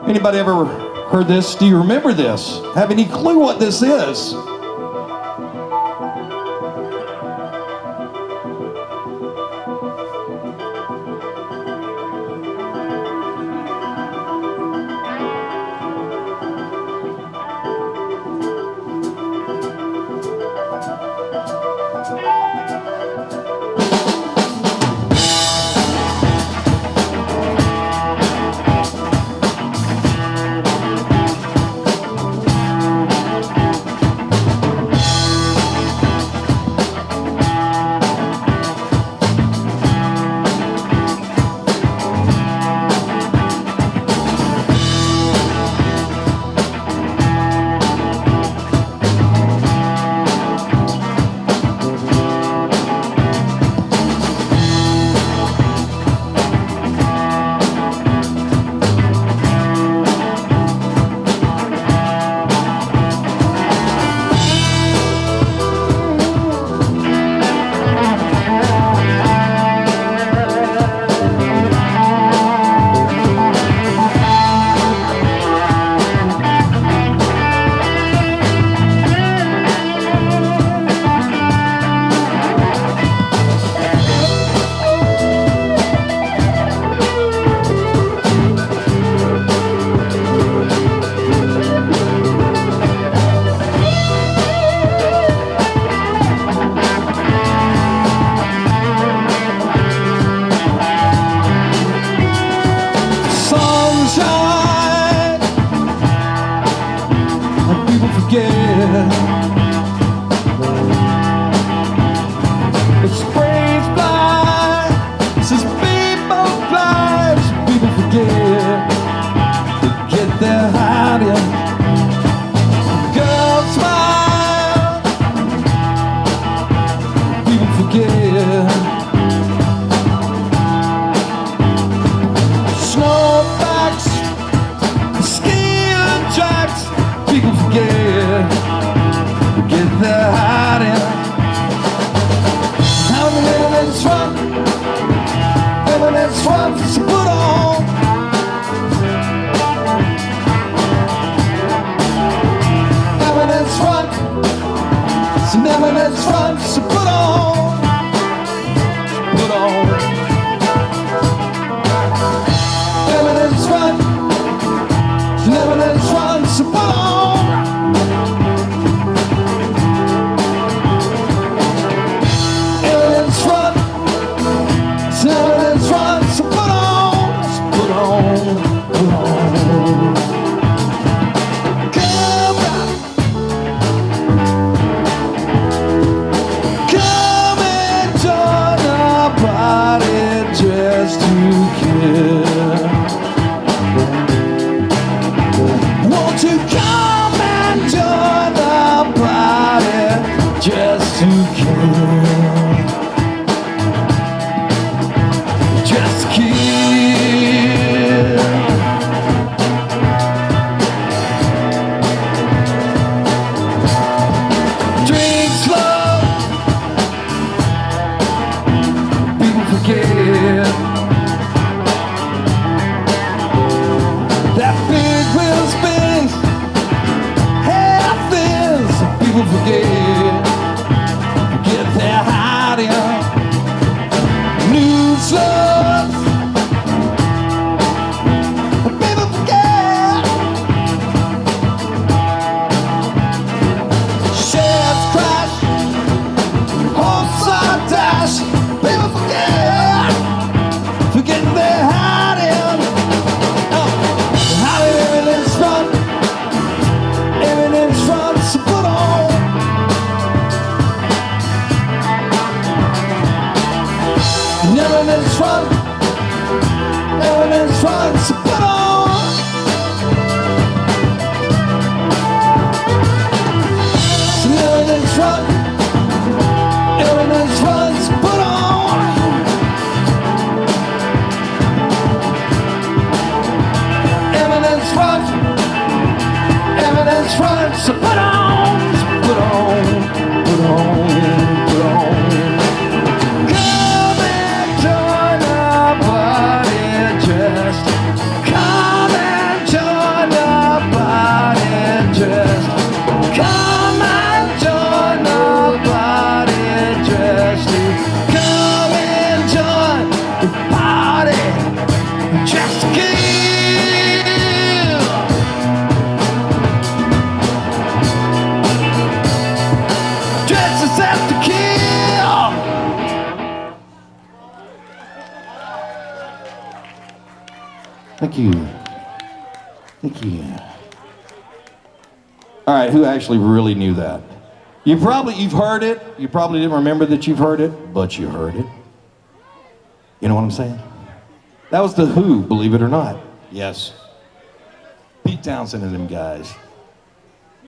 Anybody ever heard this? Do you remember this? Have any clue what this is? It sprays blind, says people blind, people forget their hiding. Girls smile, people forget. Snowbacks, skiing tracks, people forget their hiding. Eminence front, Eminence front, so put on. Eminence front, it's an Eminence front, so put on. Put on. Eminence front, it's an Eminence front, so put on. Just to kill, just kill. Drink slow, people forget. That big wheel spins, half is, people forget. They're hiding. New slugs, people forget. Sheds crash, horses are dash, people forget. Forget they're hiding. Hiding Eminence front, Eminence front, so put on. Eminence front, Eminence front, so put on. Eminence front, Eminence front, so put on. Eminence front, Eminence front, so put on. Put on, put on, put on. Come and join the party. set to kill. Thank you. Thank you. All right, who actually really knew that? You've heard it. You probably didn't remember that you've heard it, but you heard it. You know what I'm saying? That was the Who, believe it or not. Yes. Pete Townsend and them guys.